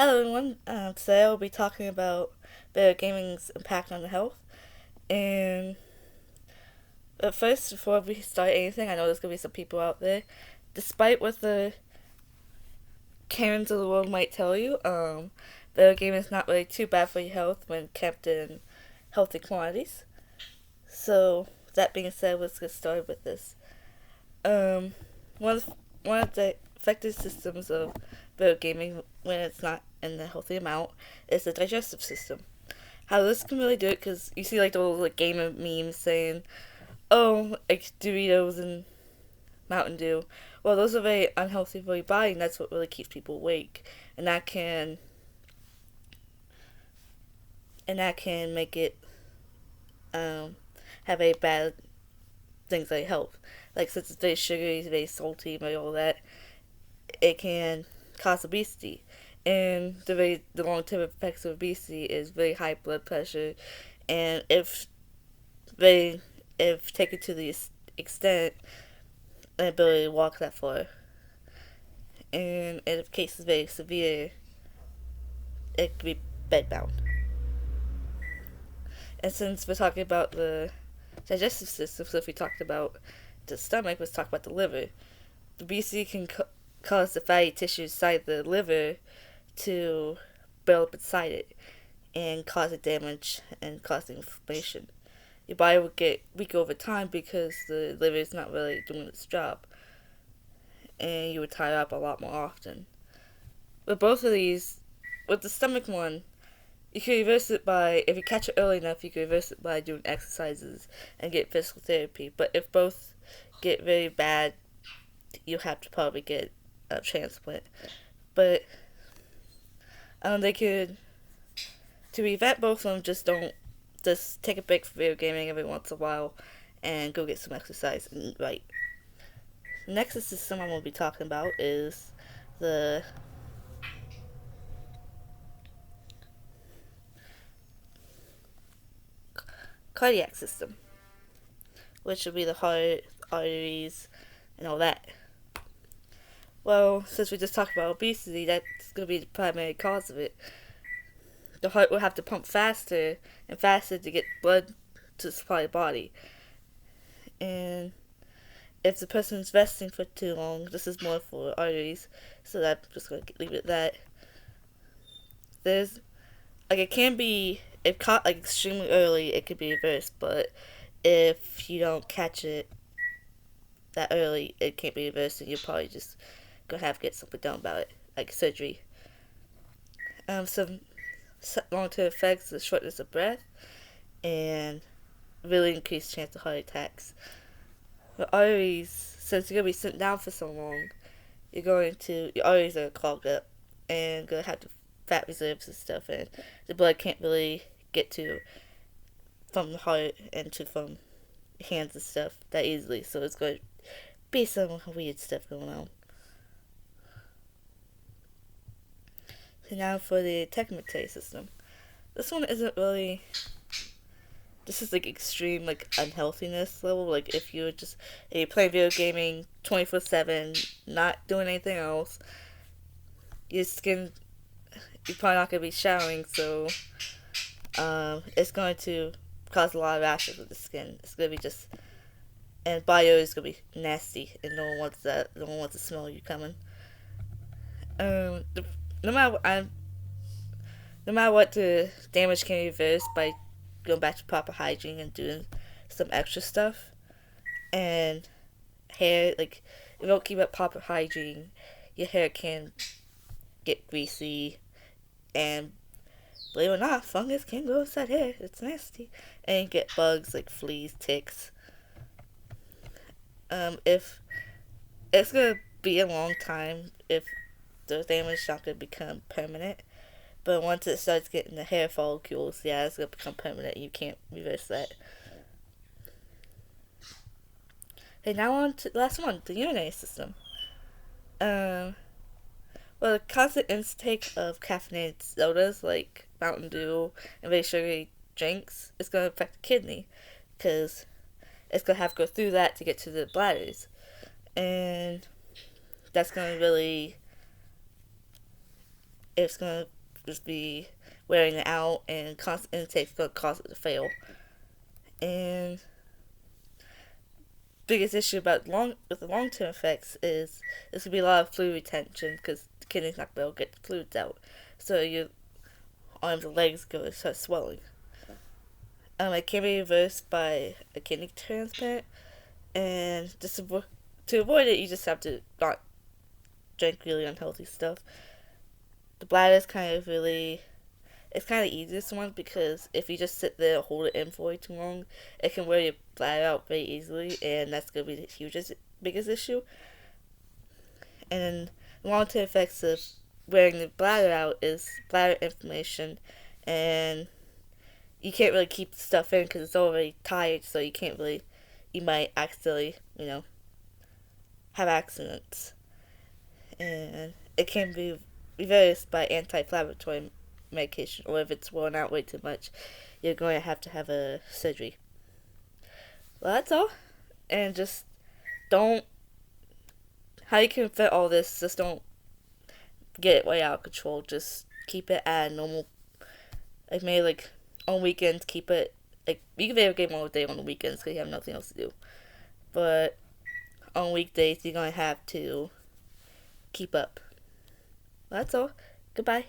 Hello everyone. Today I'll be talking about video gaming's impact on the health. And first, before we start anything, I know there's gonna be some people out there. Despite what the Karens of the world might tell you, video gaming is not really too bad for your health when kept in healthy quantities. So that being said, let's get started with this. Um, one of the effective systems of video gaming when it's not in the healthy amount is the digestive system. How this can really do it, because you see like the little like gamer memes saying, "Oh, like Doritos and Mountain Dew." Well, those are very unhealthy for your body, and that's what really keeps people awake, and that can make it have a bad things like health. Like since it's very sugary, very salty, and all that, it can cause obesity. And the long term effects of obesity is very high blood pressure, and they if taken to the extent, an ability to walk that far. And if the case is very severe, it could be bedbound. And since we're talking about the digestive system, so if we talked about the stomach, let's talk about the liver. The obesity can cause the fatty tissue inside the liver to build up inside it and cause it damage and cause inflammation. Your body will get weak over time because the liver is not really doing its job, and you would tire up a lot more often. With both of these, with the stomach one, you can reverse it by, if you catch it early enough, you can reverse it by doing exercises and get physical therapy. But if both get very bad, you have to probably get a transplant. But they could, to prevent both of them, just take a break from video gaming every once in a while and go get some exercise and eat right. The next system I'm going to be talking about is the cardiac system, which would be the heart, arteries, and all that. Well, since we just talked about obesity, that's going to be the primary cause of it. The heart will have to pump faster and faster to get blood to supply the body. And if the person's resting for too long, this is more for arteries, so I'm just going to leave it at that. There's, it can be, if caught like extremely early, it could be reversed, but if you don't catch it that early, it can't be reversed, and you're probably just gonna have to get something done about it, like surgery. Some long-term effects: the shortness of breath and really increased chance of heart attacks. The arteries, since you're gonna be sitting down for so long, your arteries are clogged up and gonna have the fat reserves and stuff, and the blood can't really get to from the heart and to from hands and stuff that easily. So it's going to be some weird stuff going on. So now for the tegumentary system. This one isn't really. This is like extreme like unhealthiness level. Like if you're playing video gaming 24/7, not doing anything else, your skin, you're probably not gonna be showering, so it's going to cause a lot of rashes with the skin. It's gonna be just, and bio is gonna be nasty, and no one wants that. No one wants to smell you coming. Um, the, no matter what, no matter what, the damage can be reversed by going back to proper hygiene and doing some extra stuff. And hair, like if you don't keep up proper hygiene, your hair can get greasy, and believe it or not, fungus can go inside hair. It's nasty, and you get bugs like fleas, ticks. If it's gonna be a long time if the damage is not gonna become permanent. But once it starts getting the hair follicles, yeah, it's gonna become permanent. You can't reverse that. Okay, now on to the last one, the urinary system. Um, well, the constant intake of caffeinated sodas like Mountain Dew and very sugary drinks is gonna affect the kidney, because it's gonna have to go through that to get to the bladders, and that's gonna really it's gonna just be wearing it out, and constant intake's gonna cause it to fail. And biggest issue about the long term effects is there's gonna be a lot of fluid retention because the kidney's not gonna be able to get the fluids out, so your arms and legs gonna start swelling. It can be reversed by a kidney transplant, and to avoid it, you just have to not drink really unhealthy stuff. The bladder is it's kind of the easiest one because if you just sit there and hold it in for way too long, it can wear your bladder out very easily, and that's going to be the biggest issue. And then long-term effects of wearing the bladder out is bladder inflammation, and you can't really keep stuff in because it's already tired, so you might accidentally, have accidents. And it can be reversed by anti-inflammatory medication, or if it's worn out way too much, you're going to have a surgery. Well, that's all. And just don't. How you can fit all this, just don't get it way out of control. Just keep it at a normal. Like, maybe, like, on weekends, keep it. Like, you can video game all day on the weekends because you have nothing else to do. But on weekdays, you're going to have to keep up. Well, that's all. Goodbye.